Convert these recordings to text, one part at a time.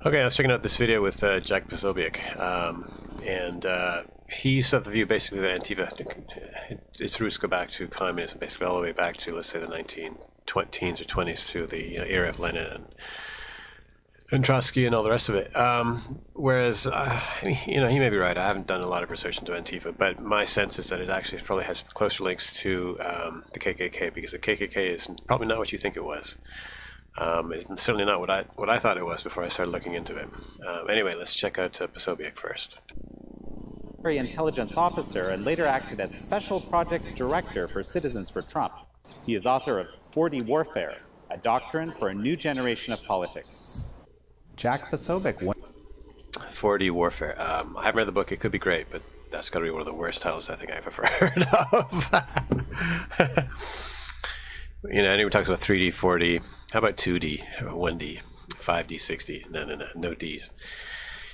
Okay, I was checking out this video with Jack Posobiec, and he's of the view basically that Antifa, its roots go back to communism, basically all the way back to, let's say, the 1920s or 20s, to the era of Lenin and Trotsky and all the rest of it. Whereas, he may be right. I haven't done a lot of research into Antifa, but my sense is that it actually probably has closer links to the KKK, because the KKK is probably not what you think it was. It's certainly not what I thought it was before I started looking into it. Anyway, let's check out Posobiec first. Intelligence officer and later acted as Special Projects Director for Citizens for Trump. He is author of 4D Warfare, a doctrine for a new generation of politics. Jack Posobiec. 4D Warfare. I haven't read the book. It could be great, but that's got to be one of the worst titles I think I've ever heard of. Anyone talks about 3D, 4D. How about 2D, 1D, 5D, 6D? No Ds.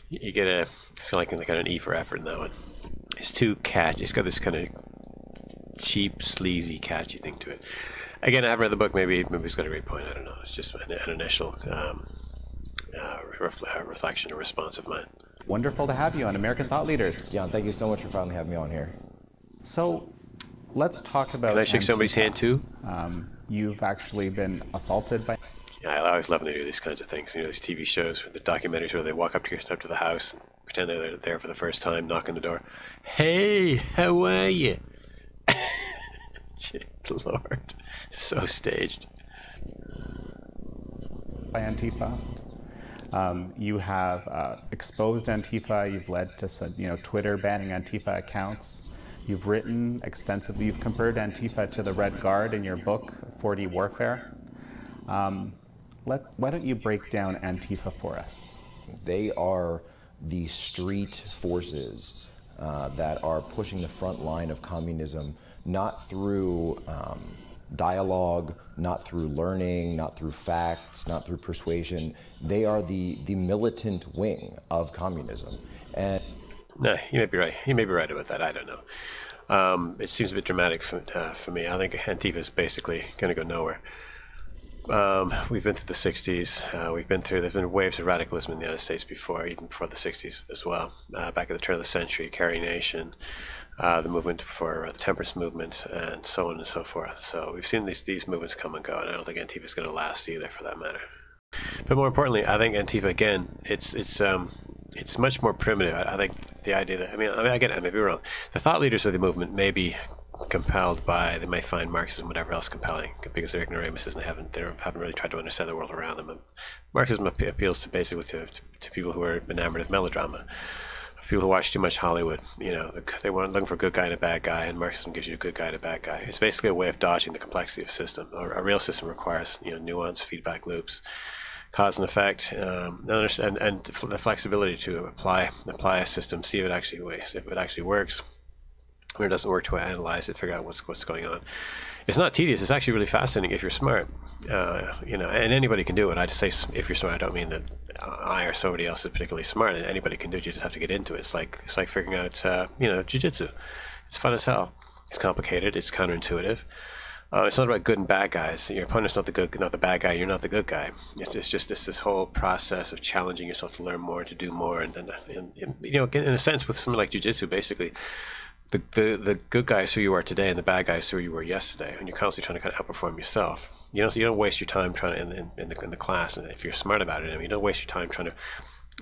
You get it's like an E for effort in that one. It's too catchy. It's got this kind of cheap, sleazy, catchy thing to it. Again, I haven't read the book. Maybe it's got a great point. I don't know. It's just an initial reflection or response of mine. Wonderful to have you on American Thought Leaders. Jan, thank you so much for finally having me on here. So, let's talk about... Can I shake somebody's hand too? You've actually been assaulted by... Yeah, I always love to do these kinds of things. These TV shows, the documentaries where they walk up to the house, and pretend they're there for the first time, knock on the door. Hey, how are you? Lord, so staged. By Antifa. You have exposed Antifa. You've led to Twitter banning Antifa accounts. You've written extensively. You've compared Antifa to the Red Guard in your book, 4D Warfare. Why don't you break down Antifa for us? They are the street forces that are pushing the front line of communism, not through dialogue, not through learning, not through facts, not through persuasion. They are the militant wing of communism. And no, you may be right. You may be right about that. I don't know. It seems a bit dramatic for me. I think Antifa is basically going to go nowhere. We've been through the 60s. There's been waves of radicalism in the United States before, even before the 60s as well. Back at the turn of the century, Carrie Nation, the movement for the temperance movement, and so on and so forth. So we've seen these movements come and go, and I don't think Antifa is going to last either, for that matter. But more importantly, I think Antifa, again, it's much more primitive. I think the idea that, I may be wrong. The thought leaders of the movement may be compelled by, they may find Marxism, whatever else, compelling, because they're ignoramuses and haven't really tried to understand the world around them. And Marxism appeals to basically to people who are enamored of melodrama, people who watch too much Hollywood. They want looking for a good guy and a bad guy, and Marxism gives you a good guy and a bad guy. It's basically a way of dodging the complexity of a system. A real system requires nuance, feedback loops, cause and effect, and the flexibility to apply a system, see if it actually works, or it doesn't work, to analyze it, figure out what's going on. It's not tedious. It's actually really fascinating if you're smart. And anybody can do it. I just say if you're smart. I don't mean that I or somebody else is particularly smart. And anybody can do it. You just have to get into it. It's like figuring out jiu-jitsu. It's fun as hell. It's complicated. It's counterintuitive. It's not about good and bad guys. Your opponent's not the bad guy. You're not the good guy. It's just this whole process of challenging yourself to learn more, to do more, and in a sense, with something like jiu-jitsu, basically, the good guy is who you are today, and the bad guy is who you were yesterday, and you're constantly trying to kind of outperform yourself. So you don't waste your time trying to in the class, and if you're smart about it, you don't waste your time trying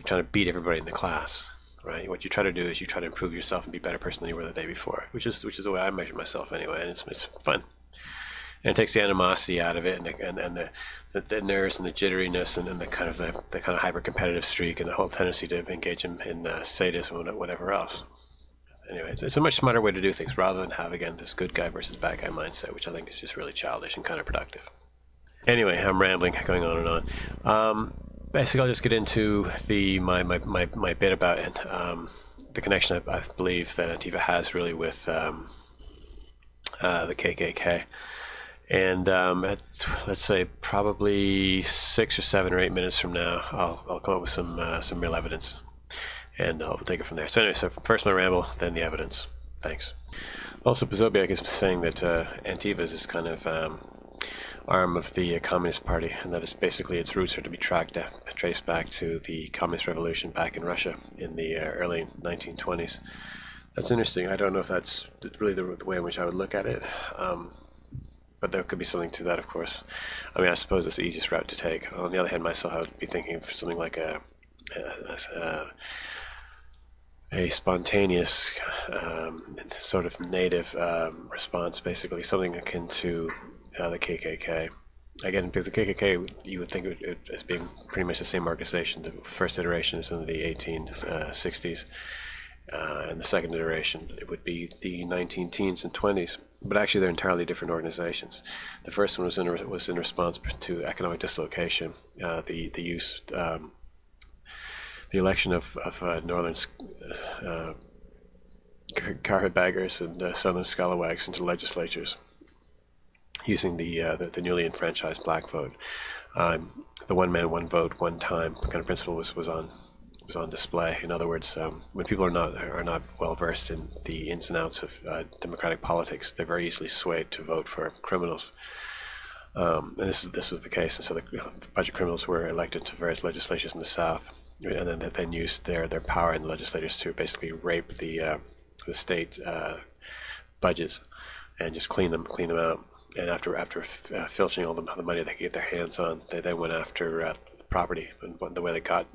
to beat everybody in the class. Right? What you try to do is you try to improve yourself and be a better person than you were the day before, which is the way I measure myself anyway, and it's fun. And it takes the animosity out of it, and the nerves and the jitteriness, and the kind of hyper competitive streak, and the whole tendency to engage in sadism and whatever else. Anyway, it's a much smarter way to do things, rather than have, again, this good guy versus bad guy mindset, which I think is just really childish and counterproductive. Anyway, I'm rambling, going on and on. Basically, I'll just get into my bit about it, the connection I believe that Antifa has really with the KKK. And let's say probably 6 or 7 or 8 minutes from now, I'll come up with some real evidence, and I'll take it from there. So anyway, first my ramble, then the evidence. Thanks. Also, Posobiec is saying that Antifa is this kind of arm of the Communist Party, and that is basically its roots are to be traced back to the Communist Revolution back in Russia in the early 1920s. That's interesting. I don't know if that's really the way in which I would look at it, but there could be something to that, of course. I mean, I suppose it's the easiest route to take. On the other hand, myself, I would be thinking of something like a spontaneous sort of native response, basically something akin to the KKK. Again, because the KKK, you would think of it as being pretty much the same organization. The first iteration is in the 1860s, and the second iteration, it would be the 19-teens and 20s. But actually, they're entirely different organizations. The first one was in response to economic dislocation, the election of northern carpetbaggers and southern scalawags into legislatures, using the newly enfranchised black vote. The one man, one vote, one time kind of principle was on display. In other words, when people are not well versed in the ins and outs of democratic politics, they're very easily swayed to vote for criminals. And this was the case. And so a bunch of criminals were elected to various legislatures in the South, and then used their power in the legislatures to basically rape the state budgets and just clean them out. And after filching all the money they could get their hands on, they then went after property. And the way they got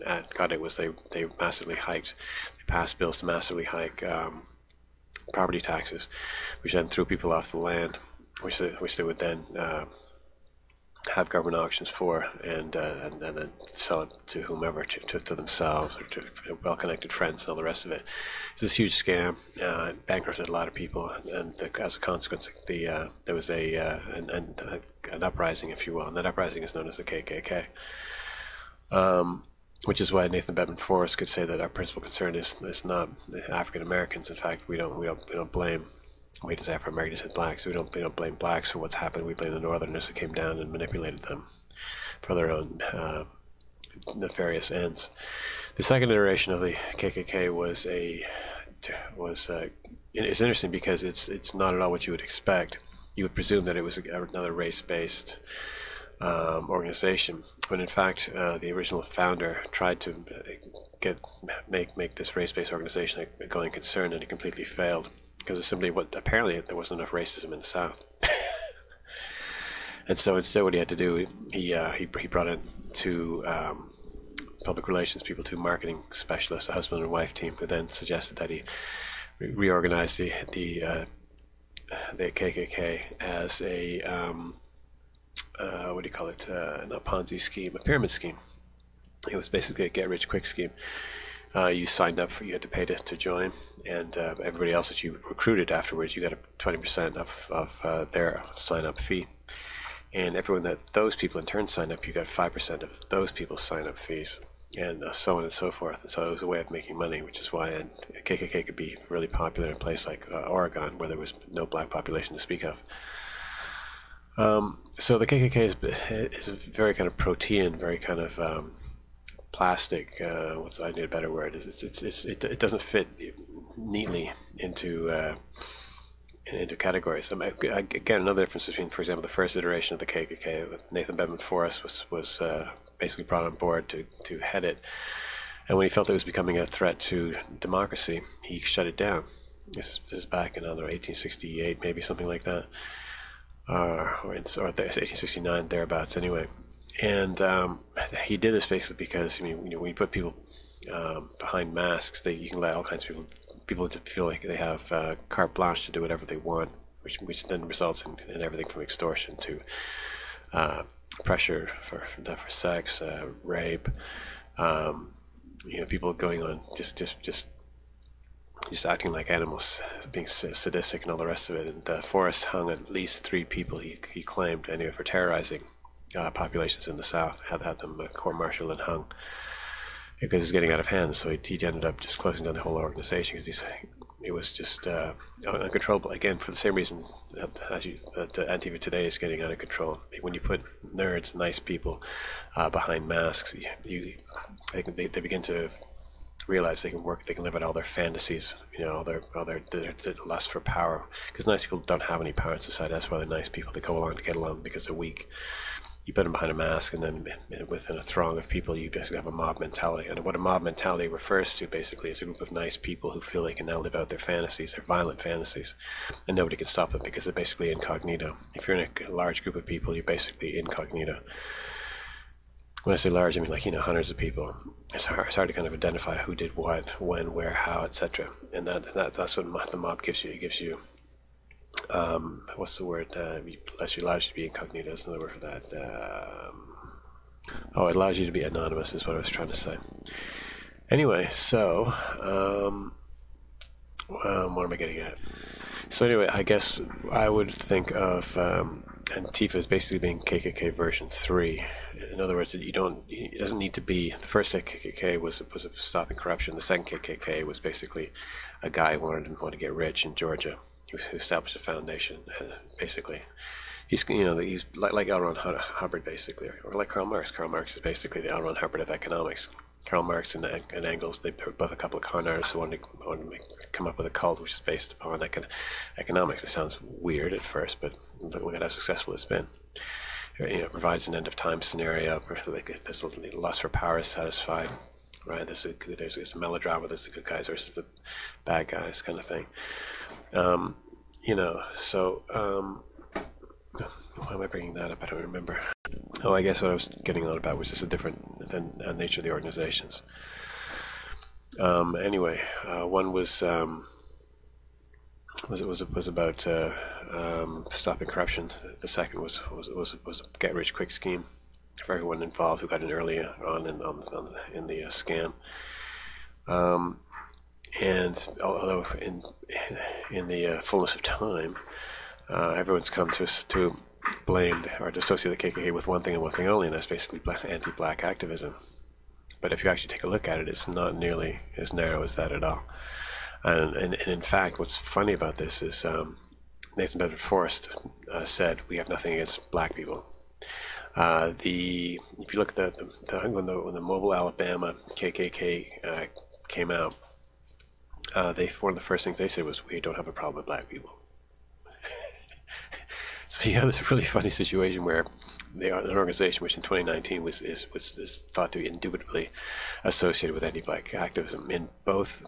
it was they massively hiked. They passed bills to massively hike property taxes, which then threw people off the land, which they would then have government auctions for, and then sell it to whomever, to themselves or to well-connected friends and all the rest of it. It's this huge scam. It bankrupted a lot of people, and as a consequence, there was an uprising, if you will, and that uprising is known as the KKK. Which is why Nathan Bedman Forrest could say that our principal concern is not African Americans. In fact, we don't blame. We just Afro Americans and blacks. We don't blame blacks for what's happened. We blame the Northerners who came down and manipulated them for their own nefarious ends. The second iteration of the KKK was it's interesting because it's not at all what you would expect. You would presume that it was another race-based organization, when in fact the original founder tried to make this race-based organization a going concern, and it completely failed. Because apparently there wasn't enough racism in the South, and so instead, what he had to do, he brought in two public relations people, two marketing specialists, a husband and wife team, who then suggested that he reorganize the KKK as a what do you call it? Not a Ponzi scheme, a pyramid scheme. It was basically a get-rich-quick scheme. You signed up you had to pay to join, and everybody else that you recruited afterwards, you got 20% of their sign-up fee. And everyone that those people in turn signed up, you got 5% of those people's sign-up fees, and so on and so forth. And so it was a way of making money, which is why KKK could be really popular in a place like Oregon, where there was no black population to speak of. So the KKK is very kind of protean, very kind of plastic. I need a better word. It doesn't fit neatly into categories. Again, another difference between, for example, the first iteration of the KKK, Nathan Bedman Forrest was basically brought on board to head it, and when he felt it was becoming a threat to democracy, he shut it down. This is back in 1868, maybe something like that, or 1869 thereabouts. Anyway. And he did this basically because, when you put people behind masks, you can let all kinds of people to feel like they have carte blanche to do whatever they want, which then results in everything from extortion to pressure for sex, rape, people going on just acting like animals, being sadistic and all the rest of it. And Forrest hung at least 3 people he claimed anyway for terrorizing populations in the South, had them court-martialed and hung because it was getting out of hand. So he ended up just closing down the whole organization because it was just uncontrollable. Again, for the same reason that Antifa today is getting out of control. When you put nerds, nice people behind masks, they begin to realize they can live out all their fantasies, all their lust for power. Because nice people don't have any power in society. That's why they're nice people. They go along to get along because they're weak. You put them behind a mask, and then within a throng of people, you basically have a mob mentality. And what a mob mentality refers to, basically, is a group of nice people who feel they can now live out their fantasies, their violent fantasies, and nobody can stop them because they're basically incognito. If you're in a large group of people, you're basically incognito. When I say large, I mean hundreds of people. It's hard to kind of identify who did what, when, where, how, etc. And that's what the mob gives you. It gives you, what's the word? It allows you to be incognito. That's another word for that. It allows you to be anonymous is what I was trying to say. Anyway, so, what am I getting at? So anyway, I guess I would think of Antifa as basically being KKK version 3. In other words, it doesn't need to be. The first KKK was stopping corruption. The second KKK was basically a guy who wanted to get rich in Georgia, who established a foundation. Basically, he's like L. Ron Hubbard, basically, or like Karl Marx. Karl Marx is basically the L. Ron Hubbard of economics. Karl Marx and Engels, they were both a couple of con artists who wanted to come up with a cult which is based upon economics. It sounds weird at first, but look at how successful it's been. It provides an end-of-time scenario where there's a lust for power is satisfied, right? There's a melodrama, there's the good guys versus the bad guys kind of thing. Why am I bringing that up? I don't remember. I guess what I was getting on about was just a different nature of the organizations. Anyway, one was about stopping corruption. The second was a get-rich-quick scheme for everyone involved who got in early on in the scam. And although in the fullness of time, everyone's come to blame or to associate the KKK with one thing and one thing only, and that's basically anti-black activism. But if you actually take a look at it, it's not nearly as narrow as that at all. And in fact, what's funny about this is Nathan Bedford Forrest said, "We have nothing against black people." If you look at when the Mobile, Alabama KKK came out, one of the first things they said was, "We don't have a problem with black people." So you have this really funny situation where they are an organization which in 2019 was thought to be indubitably associated with anti-black activism. In both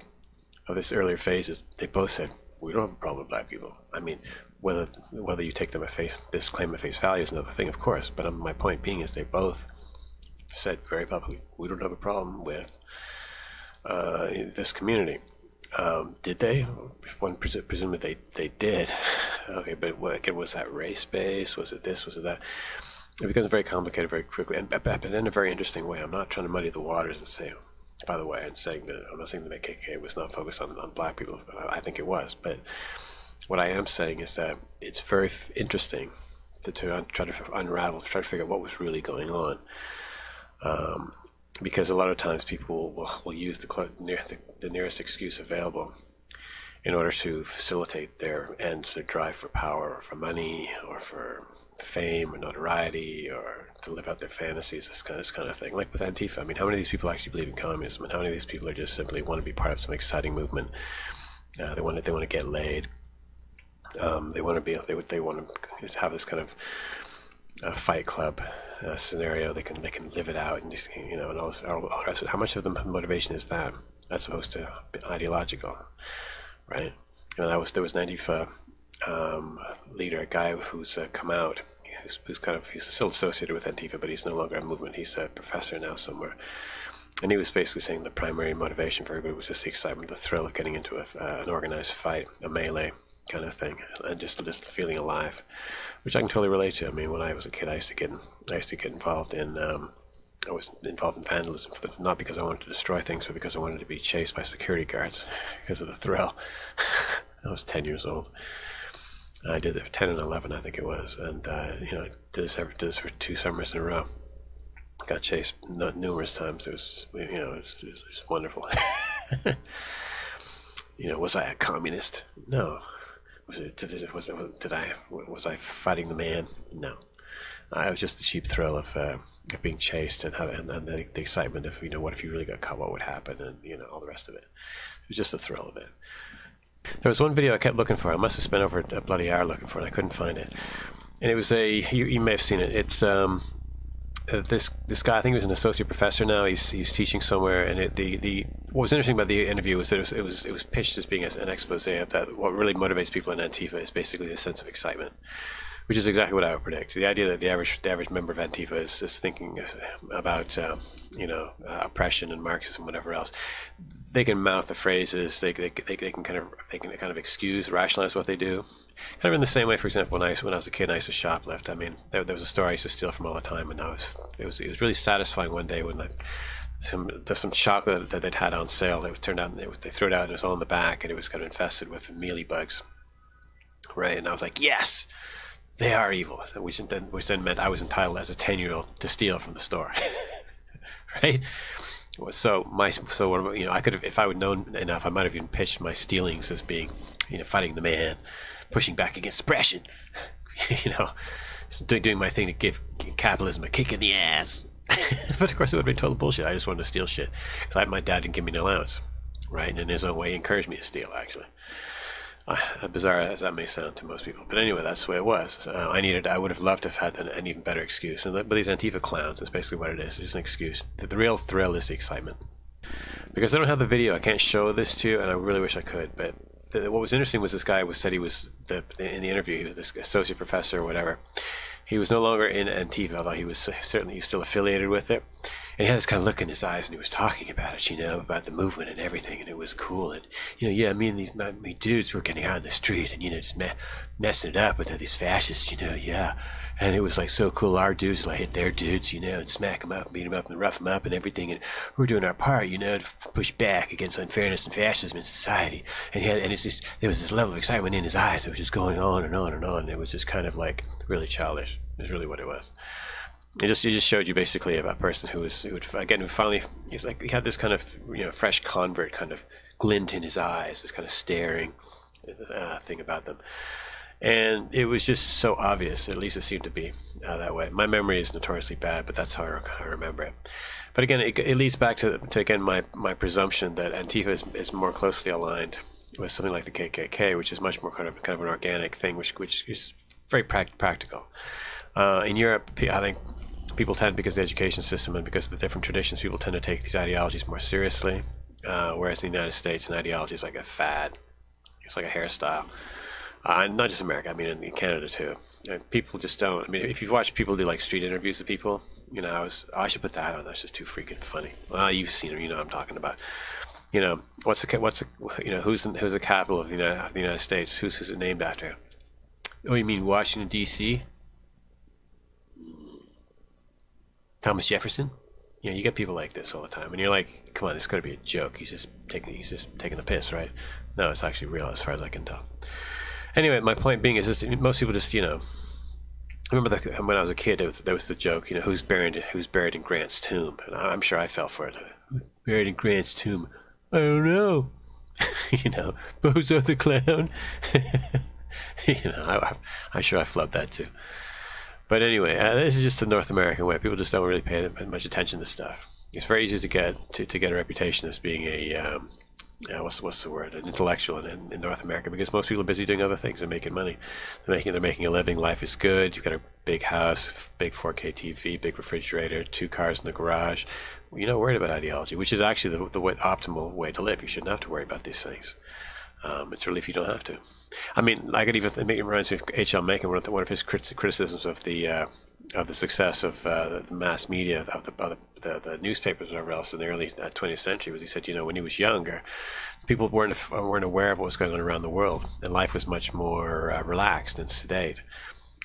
of its earlier phases, they both said, "We don't have a problem with black people." I mean, whether you take this claim at face value is another thing, of course. But my point being is they both said very publicly, "We don't have a problem with this community." Did they? One presumably they did. Okay, but was that race-based? Was it this? Was it that? It becomes very complicated very quickly, and in a very interesting way. I'm not trying to muddy the waters and say, by the way, I'm not saying that KKK was not focused on black people. I think it was, but what I am saying is that it's very interesting to try to figure out what was really going on. Because a lot of times people will use the nearest excuse available in order to facilitate their ends, their drive for power, or for money, or for fame, or notoriety, or to live out their fantasies, this kind of thing. Like with Antifa, I mean, how many of these people actually believe in communism, and how many of these people are just simply want to be part of some exciting movement? They want to get laid. They want to have this kind of Fight Club scenario. They can live it out, and all this. All the rest of it. How much of the motivation is that, as opposed to ideological, right? There was an Antifa leader, a guy who's come out, he's still associated with Antifa, but he's no longer a movement. He's a professor now somewhere, and he was basically saying the primary motivation for everybody was just the excitement, the thrill of getting into an organized fight, a melee kind of thing, and just feeling alive, which I can totally relate to. I mean, when I was a kid, I used to get involved in. I was involved in vandalism, not because I wanted to destroy things, but because I wanted to be chased by security guards because of the thrill. I was 10 years old. I did it 10 and 11, I think it was, and did this for 2 summers in a row. Got chased numerous times. It was wonderful. Was I a communist? No. Was I fighting the man? No. It was just the cheap thrill of being chased and the excitement of, what if you really got caught, what would happen, and all the rest of it. It was just the thrill of it. There was one video I kept looking for. I must have spent over a bloody hour looking for it. I couldn't find it, and it was you may have seen it. It's this guy. I think he was an associate professor now. He's teaching somewhere, and what was interesting about the interview was that it was pitched as being an expose of that. What really motivates people in Antifa is basically the sense of excitement, which is exactly what I would predict. The idea that the average member of Antifa is thinking about oppression and Marxism, whatever else. They can mouth the phrases. They can kind of excuse, rationalize what they do. Kind of in the same way, for example, when I was a kid, I used to shoplift. I mean, there was a store I used to steal from all the time, and it was really satisfying one day when there's some chocolate that they'd had on sale. It turned out they threw it out, and it was all in the back, and it was kind of infested with mealy bugs. Right, and I was like, yes, they are evil, which then meant I was entitled as a 10-year-old to steal from the store. Right. So I could have, if I would known enough, I might have even pitched my stealings as being, fighting the man, pushing back against oppression, doing my thing to give capitalism a kick in the ass. But of course, it would have been total bullshit. I just wanted to steal shit because my dad didn't give me an allowance, right? And in his own way, he encouraged me to steal. Actually, bizarre as that may sound to most people, but anyway, that's the way it was. I would have loved to have had an even better excuse. And but these Antifa clowns, is basically what it is. It's just an excuse. The real thrill is the excitement. Because I don't have the video, I can't show this to you, and I really wish I could. But what was interesting was this guy said he was in the interview, he was this associate professor or whatever. He was no longer in Antifa, although he was still affiliated with it. And he had this kind of look in his eyes, and he was talking about it, about the movement and everything, and it was cool. And, me and my dudes were getting out in the street and, just messing it up with these fascists, yeah. And it was like so cool. Our dudes would like hit their dudes, and smack them up, beat them up, and rough them up and everything. And we're doing our part, to push back against unfairness and fascism in society. And there was this level of excitement in his eyes that was just going on and on and on. And it was just kind of like really childish. It was really what it was. It just showed you basically about a person who finally, he's like, he had this kind of fresh convert kind of glint in his eyes, this kind of staring thing about them, and it was just so obvious. At least it seemed to be that way. My memory is notoriously bad, but that's how I remember it. But again, it leads back to again my presumption that Antifa is more closely aligned with something like the KKK, which is much more kind of an organic thing, which is very practical. In Europe, I think people tend, because of the education system and because of the different traditions, people tend to take these ideologies more seriously. Whereas in the United States, an ideology is like a fad. It's like a hairstyle. Not just America, I mean in Canada too. And people just don't. I mean, if you've watched people do like street interviews with people, I should put that on. That's just too freaking funny. Well, you've seen them. You know what I'm talking about. Who's the capital of the United States? Who's it named after? Oh, you mean Washington D.C.? Thomas Jefferson? You get people like this all the time, and you're like, come on, this got to be a joke. He's just taking the piss, right? No, it's actually real, as far as I can tell. Anyway, my point being is just most people just, I remember when I was a kid, there was the joke, who's buried in Grant's tomb, and I'm sure I fell for it. Who's buried in Grant's tomb? I don't know. Bozo the clown. I'm sure I flubbed that too. But anyway, this is just the North American way. People just don't really pay much attention to stuff. It's very easy to get a reputation as being a what's the word? An intellectual in North America, because most people are busy doing other things and making money. They're making a living. Life is good. You've got a big house, big 4K TV, big refrigerator, 2 cars in the garage. You're not worried about ideology, which is actually the optimal way to live. You shouldn't have to worry about these things. It's a relief you don't have to. I mean, I could even it reminds me of H.L. Mencken, one of his criticisms of the success of the mass media, of the newspapers and whatever else in the early 20th century, was he said, when he was younger, people weren't aware of what was going on around the world, and life was much more relaxed and sedate.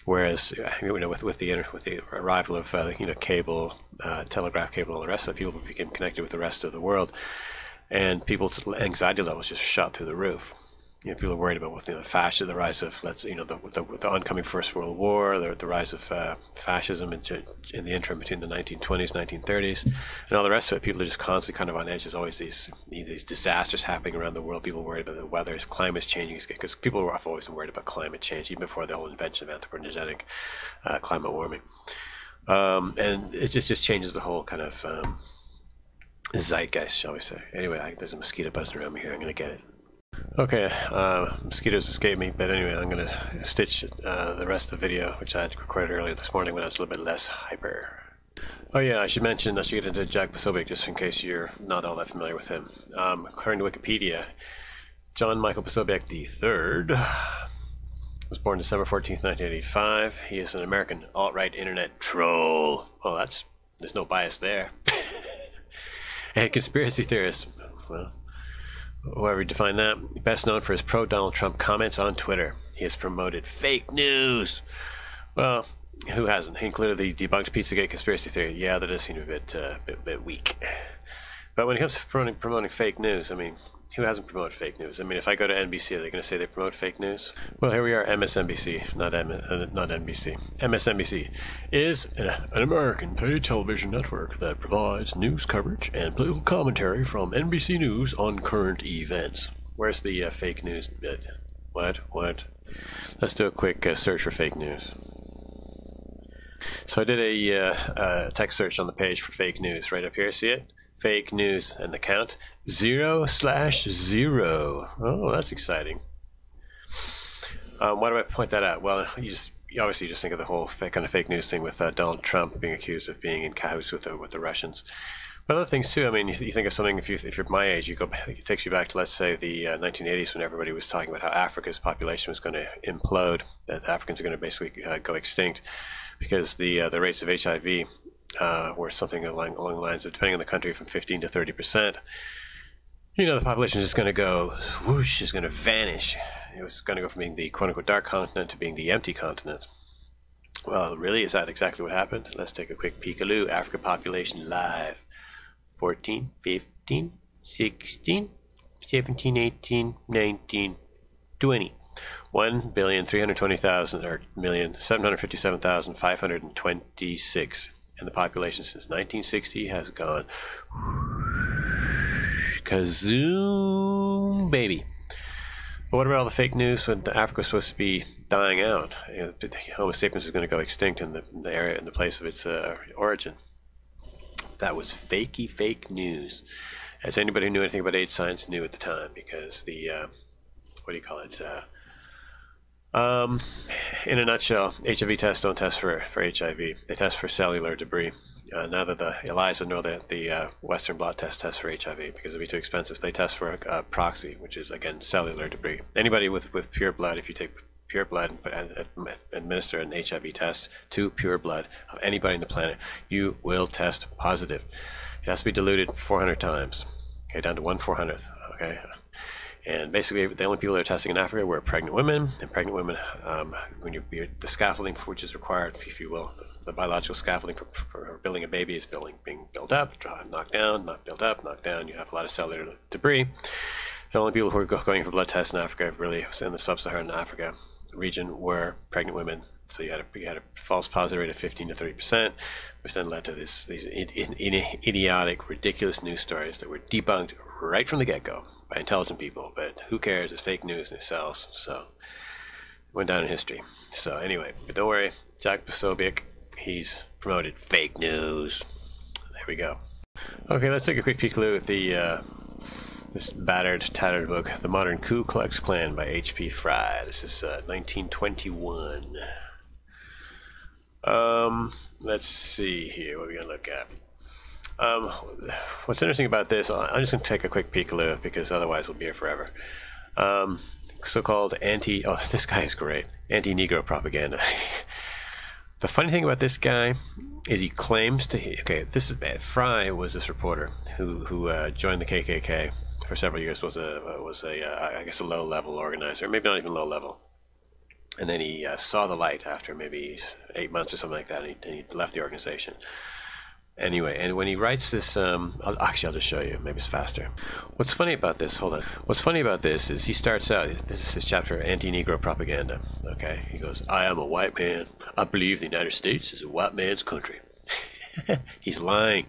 Whereas, with the arrival of cable, telegraph cable, and all the rest of it, people became connected with the rest of the world, and people's anxiety levels just shot through the roof. people are worried about the rise of the oncoming First World War, the rise of fascism in the interim between the 1920s, 1930s, and all the rest of it. People are just constantly kind of on edge. There's always these disasters happening around the world. People are worried about the weather, climate's changing, because people have always been worried about climate change, even before the whole invention of anthropogenic climate warming. And it just changes the whole kind of zeitgeist, shall we say. Anyway, there's a mosquito buzzing around me here. I'm going to get it. Okay, mosquitoes escape me, but anyway, I'm going to stitch the rest of the video, which I had recorded earlier this morning when I was a little bit less hyper. Oh yeah, I should get into Jack Posobiec, just in case you're not all that familiar with him. According to Wikipedia, John Michael Posobiec III was born December 14th, 1985. He is an American alt-right internet troll. Oh, there's no bias there. And conspiracy theorist. Well, however you define that. Best known for his pro-Donald Trump comments on Twitter. He has promoted fake news. Well, who hasn't? He included the debunked Pizzagate conspiracy theory. Yeah, that does seem a bit weak. But when it comes to promoting fake news, I mean, who hasn't promoted fake news? I mean, if I go to NBC, are they going to say they promote fake news? Well, here we are, MSNBC, not NBC. MSNBC is an American paid television network that provides news coverage and political commentary from NBC News on current events. Where's the fake news bit? What? Let's do a quick search for fake news. So I did a text search on the page for fake news right up here. See it? Fake news, and the count 0/0. Oh, that's exciting. Why do I point that out? Well, you obviously just think of the whole kind of fake news thing with Donald Trump being accused of being in cahoots with the Russians. But other things too. I mean, you think of something. If you're my age, it takes you back to, let's say, the 1980s, when everybody was talking about how Africa's population was going to implode, that Africans are going to basically go extinct because the rates of HIV were something along the lines of, depending on the country, from 15 to 30%. The population is just going to go whoosh, is going to vanish. It was going to go from being the quote-unquote dark continent to being the empty continent. Well, really, is that exactly what happened? Let's take a quick peek-a-loo. Africa population live. 14, 15, 16, 17, 18, 19, 20. 1,320,000 or 1,757,526. And the population since 1960 has gone kazoom, baby. But what about all the fake news when Africa was supposed to be dying out? Homo sapiens was going to go extinct in the area, in the place of its origin. That was fake news, as anybody who knew anything about AIDS science knew at the time, because the in a nutshell, HIV tests don't test for HIV. They test for cellular debris. Neither the ELISA nor the Western blot test tests for HIV because it'd be too expensive. They test for proxy, which is, again, cellular debris. Anybody with pure blood, if you take pure blood and administer an HIV test to pure blood of anybody on the planet, you will test positive. It has to be diluted 400 times, okay, down to 1/400th, okay? And basically, the only people that are testing in Africa were pregnant women. And pregnant women, when the scaffolding for which is required, if you will, the biological scaffolding for building a baby is being built up, knocked down, not built up, knocked down. You have a lot of cellular debris. The only people who are going for blood tests in Africa, really, in the sub-Saharan Africa region, were pregnant women. So you had a false positive rate of 15 to 30%, which then led to these idiotic, ridiculous news stories that were debunked right from the get-go by intelligent people. But who cares? It's fake news and it sells. So it went down in history. So anyway, but don't worry, Jack Posobiec, he's promoted fake news. There we go. Okay, let's take a quick peek-a-loo at this battered, tattered book, The Modern Ku Klux Klan by H.P. Fry. This is 1921. Let's see here. What are we going to look at? What's interesting about this, I'm just going to take a quick peek-a-loo because otherwise we'll be here forever. So-called this guy is great, anti-Negro propaganda. The funny thing about this guy is he claims to, this is bad. Fry was this reporter who joined the KKK for several years, was I guess a low-level organizer, maybe not even low-level. And then he saw the light after maybe 8 months or something like that, and he left the organization. Anyway, and when he writes this, I'll just show you. Maybe it's faster. What's funny about this, hold on. What's funny about this is he starts out, this is his chapter, Anti-Negro Propaganda. Okay, he goes, I am a white man. I believe the United States is a white man's country. He's lying.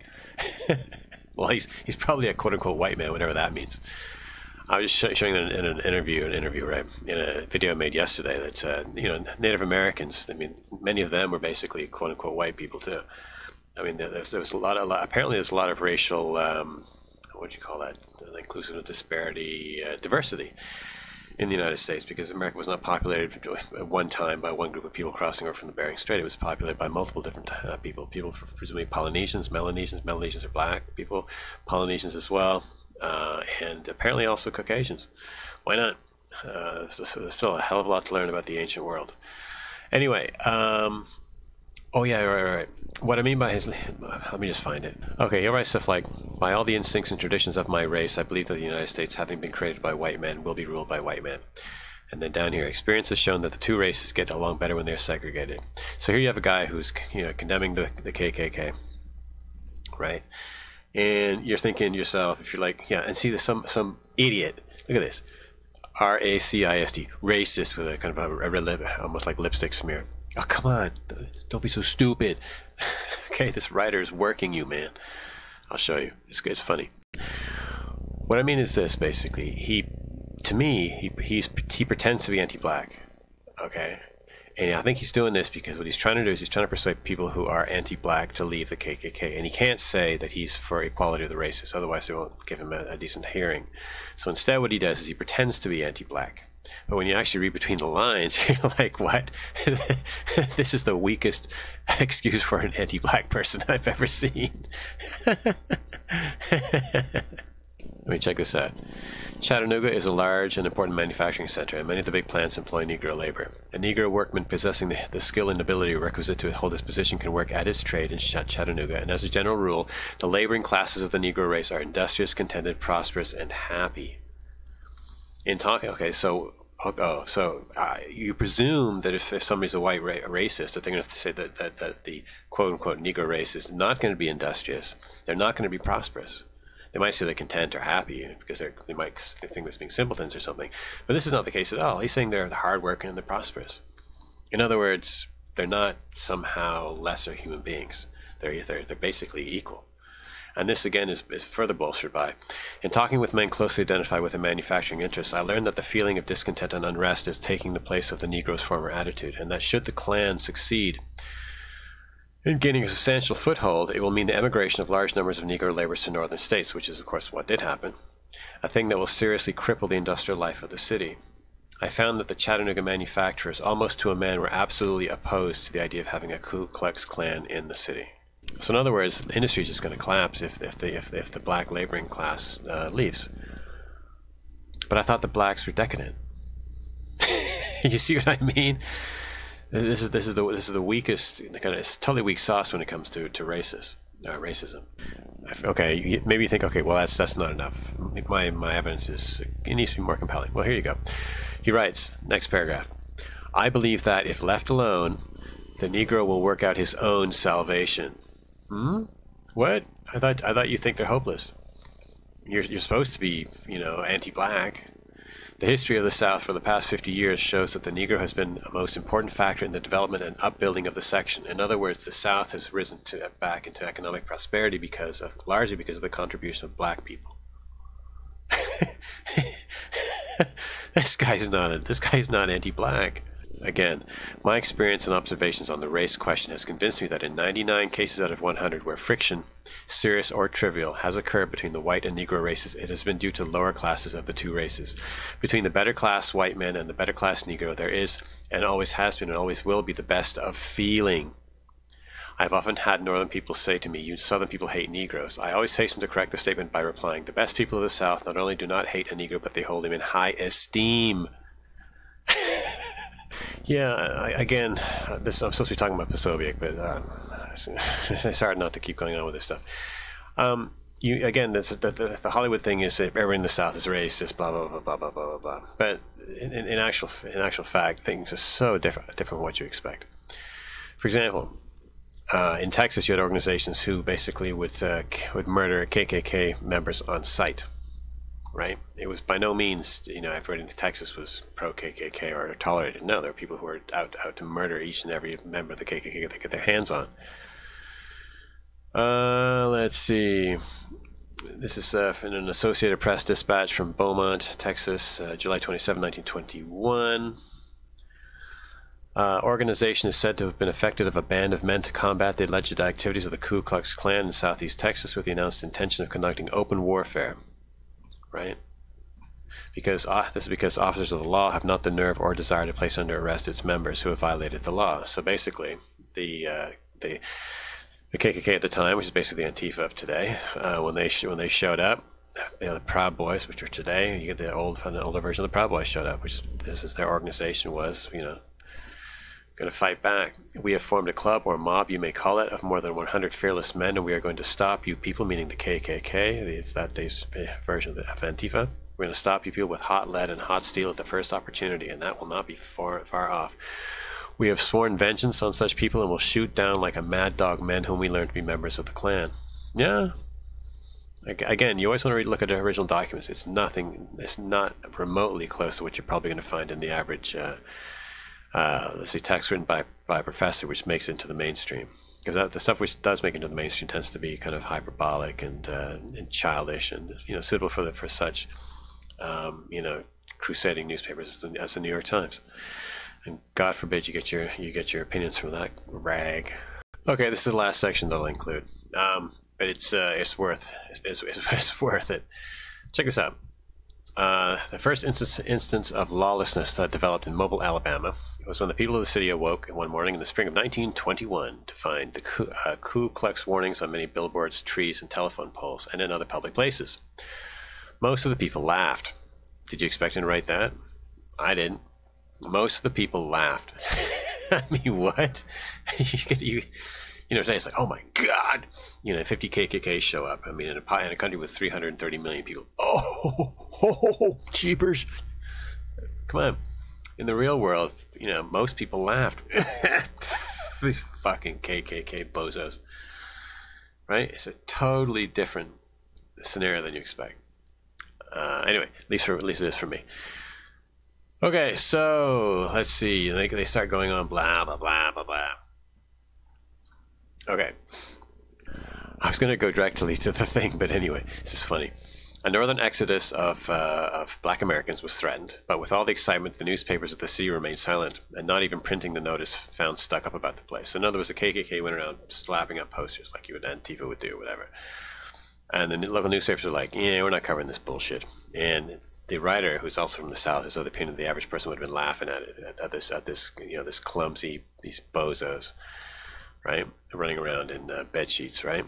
Well, he's probably a quote-unquote white man, whatever that means. I was just showing that in an interview, right, in a video I made yesterday that, Native Americans, I mean, many of them were basically quote-unquote white people too. I mean, there was apparently there's a lot of racial, what do you call that, inclusive disparity, diversity in the United States, because America was not populated at one time by one group of people crossing over from the Bering Strait. It was populated by multiple different people, presumably Polynesians. Melanesians are black people, Polynesians as well, and apparently also Caucasians. Why not? So there's still a hell of a lot to learn about the ancient world. Anyway, oh yeah, right. What I mean by his, let me just find it. Okay, he writes stuff like, by all the instincts and traditions of my race, I believe that the United States, having been created by white men, will be ruled by white men. And then down here, experience has shown that the two races get along better when they're segregated. So here you have a guy who's, condemning the KKK, right? And you're thinking to yourself, if you're like, yeah, and see there's some idiot, look at this, racist, racist, with a kind of a almost like lipstick smear. Oh, come on. Don't be so stupid. Okay, this writer is working you, man. I'll show you. It's funny. What I mean is this, basically. He pretends to be anti-black. Okay? And I think he's doing this because what he's trying to do is he's trying to persuade people who are anti-black to leave the KKK. And he can't say that he's for equality of the races. Otherwise, they won't give him a decent hearing. So instead, what he does is he pretends to be anti-black. But when you actually read between the lines, you're like, what? This is the weakest excuse for an anti-black person I've ever seen. Let me check this out. Chattanooga is a large and important manufacturing center, and many of the big plants employ Negro labor. A Negro workman possessing the skill and ability requisite to hold his position can work at his trade in Chattanooga, and as a general rule, the laboring classes of the Negro race are industrious, contented, prosperous, and happy. In talking, okay, so you presume that if somebody's a white racist, that they're going to say that the quote-unquote Negro race is not going to be industrious. They're not going to be prosperous. They might say they're content or happy because they might think they're being simpletons or something. But this is not the case at all. He's saying they're hardworking and they're prosperous. In other words, they're not somehow lesser human beings. They're basically equal. And this, again, is further bolstered by, in talking with men closely identified with the manufacturing interests, I learned that the feeling of discontent and unrest is taking the place of the Negro's former attitude, and that should the Klan succeed in gaining a substantial foothold, it will mean the emigration of large numbers of Negro laborers to northern states, which is, of course, what did happen, a thing that will seriously cripple the industrial life of the city. I found that the Chattanooga manufacturers, almost to a man, were absolutely opposed to the idea of having a Ku Klux Klan in the city. So in other words, the industry is just going to collapse if the black laboring class leaves. But I thought the blacks were decadent. You see what I mean? This is the weakest kind of, it's totally weak sauce when it comes to racism. Okay, maybe you think, okay, well that's not enough. My evidence is it needs to be more compelling. Well, here you go. He writes, next paragraph. I believe that if left alone, the Negro will work out his own salvation. What? I thought you think they're hopeless. You're supposed to be, anti-black. The history of the South for the past 50 years shows that the Negro has been a most important factor in the development and upbuilding of the section. In other words, the South has risen back into economic prosperity largely because of the contribution of black people. This guy's not anti-black. Again, my experience and observations on the race question has convinced me that in 99 cases out of 100 where friction, serious or trivial, has occurred between the white and Negro races, it has been due to lower classes of the two races. Between the better class white men and the better class Negro, there is, and always has been and always will be, the best of feeling. I've often had northern people say to me, you southern people hate Negroes. I always hasten to correct the statement by replying, the best people of the South not only do not hate a Negro, but they hold him in high esteem. Yeah, again, I'm supposed to be talking about Posobiec, but it's hard not to keep going on with this stuff. The Hollywood thing is that everyone in the South is racist, blah blah blah blah blah blah blah. But in actual fact, things are so different from what you expect. For example, in Texas, you had organizations who basically would murder KKK members on sight. Right? It was by no means, everybody in Texas was pro-KKK or tolerated. No, there were people who were out to murder each and every member of the KKK they get their hands on. Let's see. This is in an Associated Press dispatch from Beaumont, Texas, July 27, 1921. Organization is said to have been effected of a band of men to combat the alleged activities of the Ku Klux Klan in southeast Texas with the announced intention of conducting open warfare. Right? Because this is because officers of the law have not the nerve or desire to place under arrest its members who have violated the law. So basically, the KKK at the time, which is basically the Antifa of today, when they showed up, the Proud Boys, which are today, you get the older version of the Proud Boys showed up, which this is their organization was, going to fight back. We have formed a club or mob, you may call it, of more than 100 fearless men, and we are going to stop you people, meaning the KKK, that version of Antifa. We're going to stop you people with hot lead and hot steel at the first opportunity, and that will not be far off. We have sworn vengeance on such people and will shoot down like a mad dog men whom we learn to be members of the Klan. Yeah. Again, you always want to look at the original documents. It's not remotely close to what you're probably going to find in the average text written by a professor, which makes it into the mainstream. Because the stuff which does make it into the mainstream tends to be kind of hyperbolic and childish and suitable for such crusading newspapers as the New York Times. And God forbid you get your opinions from that rag. Okay, this is the last section that I'll include, but it's worth it. Check this out. The first instance of lawlessness that developed in Mobile, Alabama, was when the people of the city awoke one morning in the spring of 1921 to find the Ku Klux warnings on many billboards, trees, and telephone poles, and in other public places. Most of the people laughed. Did you expect him to write that? I didn't. Most of the people laughed. I mean, what? Today it's like, oh my God! 50 KKK show up. I mean, in a country with 330 million people. Oh, cheapers! Come on. In the real world, most people laughed. These fucking KKK bozos. Right? It's a totally different scenario than you expect. Anyway, at least it is for me. Okay, so let's see. They start going on blah, blah, blah, blah, blah. Okay. I was going to go directly to the thing, but anyway, this is funny. A northern exodus of black Americans was threatened, but with all the excitement, the newspapers of the city remained silent, and not even printing the notice found stuck up about the place. So in other words, the KKK went around slapping up posters like Antifa would do, whatever. And the local newspapers are like, yeah, we're not covering this bullshit. And the writer, who's also from the South, is of the opinion the average person would have been laughing at it, at this clumsy, these bozos, right, running around in bed sheets, right?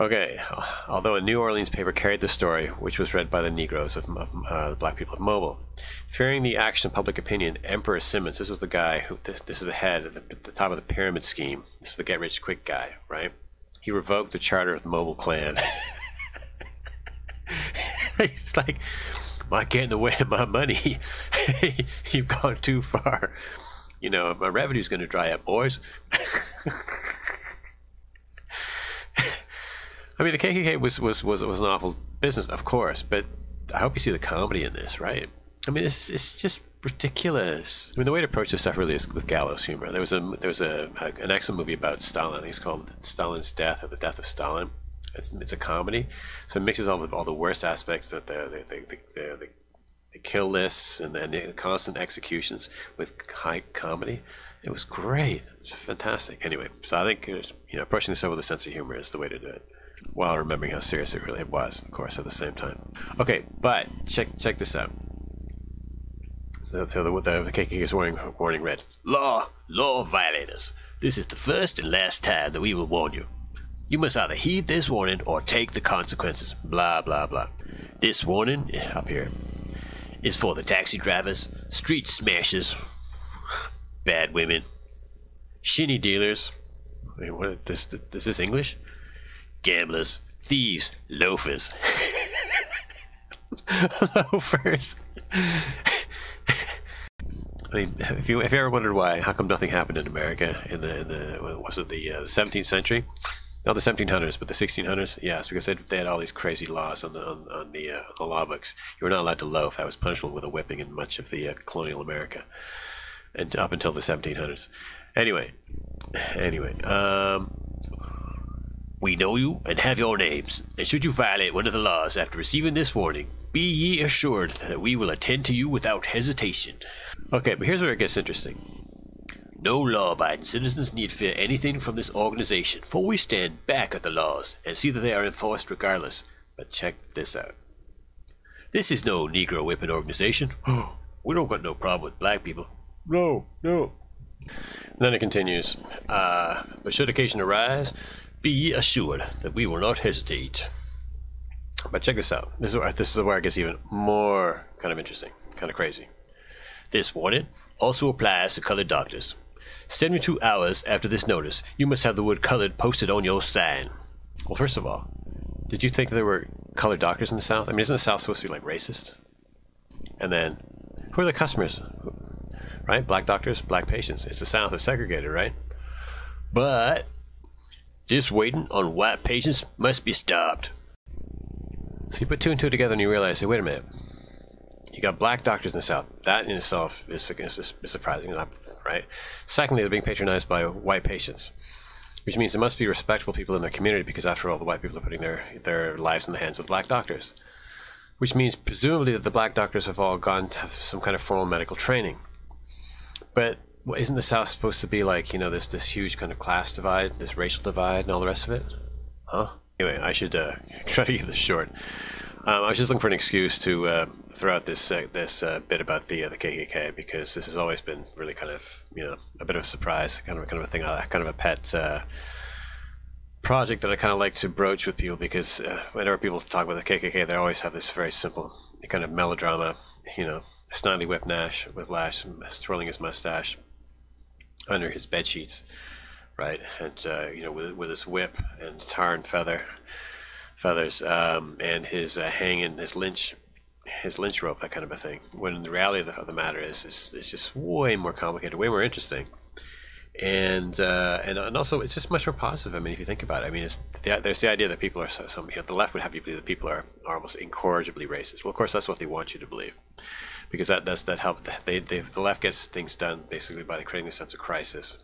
Okay, although a New Orleans paper carried the story, which was read by the Negroes of the black people of Mobile, fearing the action of public opinion, Emperor Simmons, this was the guy who, this is the head at the top of the pyramid scheme. This is the get-rich-quick guy, right? He revoked the charter of the Mobile Klan. He's like, I can't in the way of my money. You've gone too far. My revenue's going to dry up, boys. I mean, the KKK was an awful business, of course, but I hope you see the comedy in this, right? I mean, it's just ridiculous. I mean, the way to approach this stuff really is with gallows humor. There was an excellent movie about Stalin. It's called Stalin's Death, or The Death of Stalin. It's a comedy, so it mixes all the worst aspects, the kill lists and the constant executions with high comedy. It was great. It's fantastic. Anyway, so I think approaching this with a sense of humor is the way to do it, while remembering how serious it really was, of course, at the same time. Okay, but check this out. The KKK's warning read, Law violators. This is the first and last time that we will warn you. You must either heed this warning or take the consequences. Blah, blah, blah. This warning, up here, is for the taxi drivers, street smashers, bad women, shinny dealers. Wait, what? Is this English? Gamblers, thieves, loafers. Loafers. I mean, if you ever wondered how come nothing happened in America in the 17th century? Not the 1700s, but the 1600s. Yes, because they had all these crazy laws on the law books. You were not allowed to loaf. That was punishable with a whipping in much of the colonial America, and up until the 1700s. Anyway, we know you and have your names, and should you violate one of the laws after receiving this warning, be ye assured that we will attend to you without hesitation. Okay, but here's where it gets interesting. No law-abiding citizens need fear anything from this organization, for we stand back of the laws and see that they are enforced regardless. But check this out. This is no Negro whipping organization. We don't got no problem with black people. No. And then it continues. But should occasion arise, be ye assured that we will not hesitate. But check this out. This is where it gets even more kind of interesting, kind of crazy. This warning also applies to colored doctors. 72 hours after this notice, you must have the word colored posted on your sign. Well, first of all, did you think there were colored doctors in the South? I mean, isn't the South supposed to be like racist? And then, who are the customers? Right? Black doctors, black patients. It's the South is segregated, right? But this waiting on white patients must be stopped. So you put two and two together and you realize, hey, wait a minute. You got black doctors in the South. That in itself is surprising, right? Secondly, they're being patronized by white patients, which means there must be respectable people in their community because, after all, the white people are putting their lives in the hands of the black doctors, which means presumably that the black doctors have all gone to have some kind of formal medical training. But isn't the South supposed to be like, this huge kind of class divide, this racial divide and all the rest of it? Huh? Anyway, I should try to keep this short. I was just looking for an excuse to throw out this bit about the KKK, because this has always been really kind of a bit of a surprise, kind of a thing, kind of a pet project that I kind of like to broach with people, because whenever people talk about the KKK, they always have this very simple kind of melodrama, Snidely Whiplash twirling his mustache under his bed sheets, right, and with his whip and tar and feathers, and his hanging, his lynch rope, that kind of a thing. When the reality of the matter is just way more complicated, way more interesting, and also it's just much more positive. I mean, if you think about it, I mean, there's the idea that people are the left would have you believe that people are almost incorrigibly racist. Well, of course, that's what they want you to believe, because that helps. The left gets things done basically by creating a sense of crisis,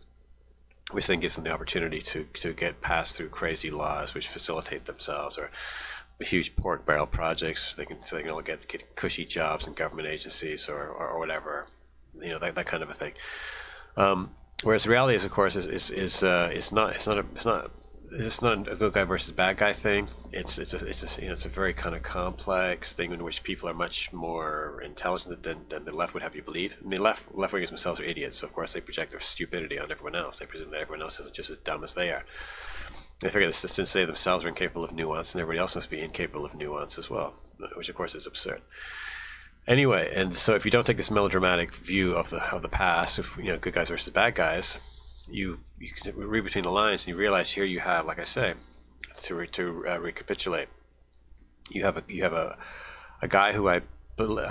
which then gives them the opportunity to get passed through crazy laws which facilitate themselves, or huge pork barrel projects. They can all get cushy jobs in government agencies or whatever, that kind of a thing. Whereas the reality is, of course, it's not a good guy versus bad guy thing. It's a very kind of complex thing in which people are much more intelligent than the left would have you believe. I mean, left wingers themselves are idiots, so of course they project their stupidity on everyone else. They presume that everyone else is just as dumb as they are. They figure this to say themselves are incapable of nuance, and everybody else must be incapable of nuance as well, which of course is absurd. Anyway, and so if you don't take this melodramatic view of the past, good guys versus bad guys, you can read between the lines and you realize here you have, like I say, to recapitulate, you have a guy who I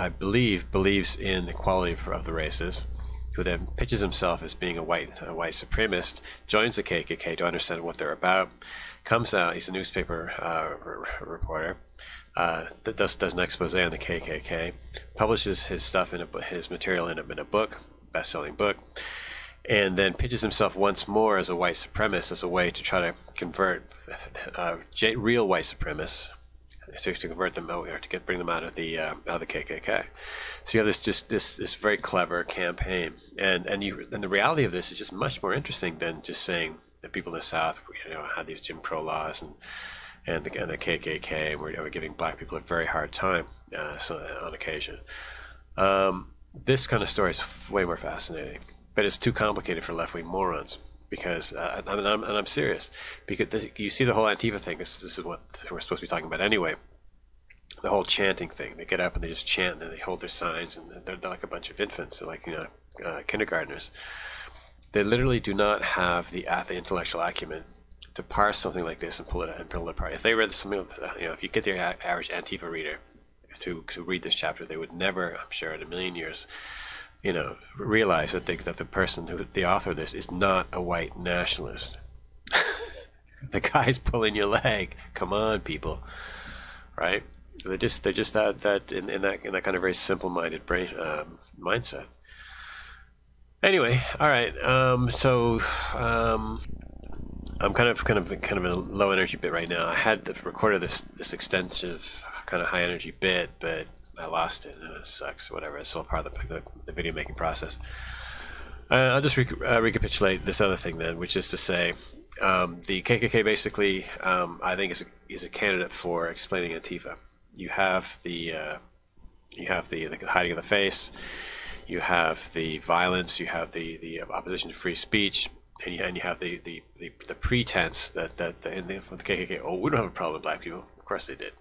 believe believes in equality of the races, who then pitches himself as being a white supremacist, joins the KKK to understand what they're about, comes out, he's a newspaper reporter, that does an expose on the KKK, publishes his stuff his material in a book, best-selling book, and then pitches himself once more as a white supremacist as a way to try to convert real white supremacists, to convert them out, or to bring them out of the KKK. So you have this very clever campaign, and the reality of this is just much more interesting than just saying that people in the South had these Jim Crow laws and the KKK were giving black people a very hard time on occasion. This kind of story is way more fascinating. But it's too complicated for left-wing morons, because, and I'm serious, because you see the whole Antifa thing. This is what we're supposed to be talking about anyway. The whole chanting thing. They get up and they just chant, and then they hold their signs, and they're like a bunch of infants. They're like kindergartners. They literally do not have the intellectual acumen to parse something like this and pull it apart. If they read something, if you get the average Antifa reader to read this chapter, they would never, I'm sure, in a million years, realize that the person the author of this is not a white nationalist. The guy's pulling your leg. Come on, people, right? They're just that in that kind of very simple-minded brain mindset. Anyway, all right. So I'm kind of in a low energy bit right now. I had recorded this extensive kind of high energy bit, but I lost it. It sucks. Whatever. It's still part of the video making process. I'll just recapitulate this other thing then, which is to say, the KKK basically, I think is a candidate for explaining Antifa. You have the hiding of the face. You have the violence. You have the opposition to free speech. And you have the pretense that from the KKK, oh, we don't have a problem with black people. Of course they did.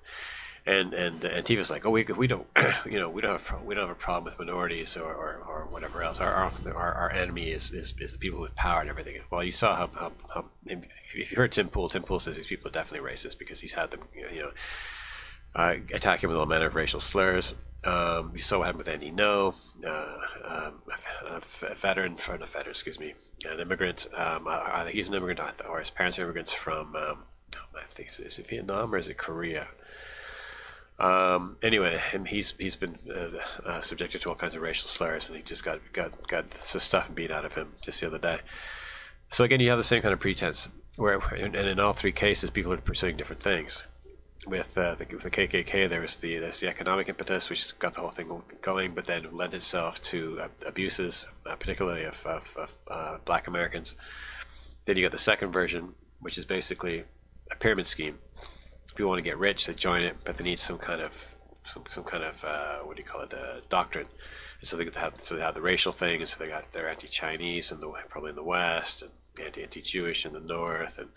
And Antifa's like, oh, we don't we don't have a problem with minorities or whatever else. Our enemy is the people with power and everything. Well, you saw how if you heard Tim Pool says these people are definitely racist because he's had them attack him with all manner of racial slurs. You saw what happened with Andy No, an immigrant. Either he's an immigrant or his parents are immigrants from, I think is it Vietnam or is it Korea? Anyway, he's been subjected to all kinds of racial slurs, and he just got some stuff beat out of him just the other day. So again, you have the same kind of pretense, and in all three cases, people are pursuing different things. With the KKK, there's the economic impetus, which got the whole thing going, but then lent itself to abuses, particularly of black Americans. Then you got the second version, which is basically a pyramid scheme. People want to get rich, they join it, but they need some kind of what do you call it, doctrine. And so they have the racial thing, and so they're anti-Chinese probably in the West, and anti-Jewish in the North, and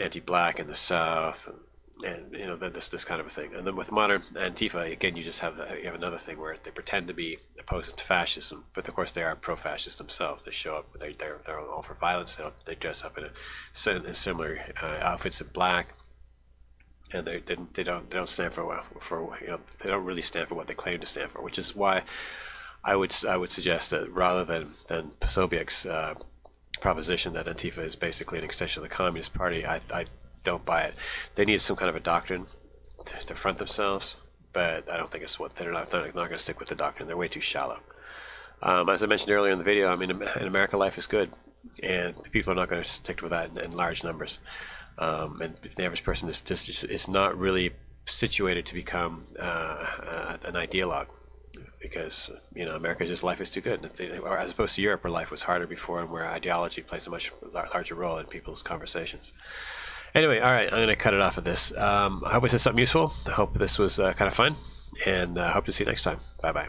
anti-black in the South, and this kind of a thing. And then with modern Antifa, again, you have another thing where they pretend to be opposed to fascism, but of course they are pro-fascist themselves. They show up, they're all for violence. They dress up in similar outfits in black. And they don't stand for they don't really stand for what they claim to stand for, which is why I would suggest that rather than Posobiec's proposition that Antifa is basically an extension of the Communist Party, I don't buy it. They need some kind of a doctrine to front themselves, but I don't think it's what they're not going to stick with the doctrine. They're way too shallow. As I mentioned earlier in the video, I mean, in America, life is good, and people are not going to stick with that in large numbers. And the average person is not really situated to become an ideologue, because America life is too good, or as opposed to Europe, where life was harder before and where ideology plays a much larger role in people's conversations. Anyway, all right, I'm going to cut it off at this. I hope this is something useful. I hope this was kind of fun, and I hope to see you next time. Bye bye.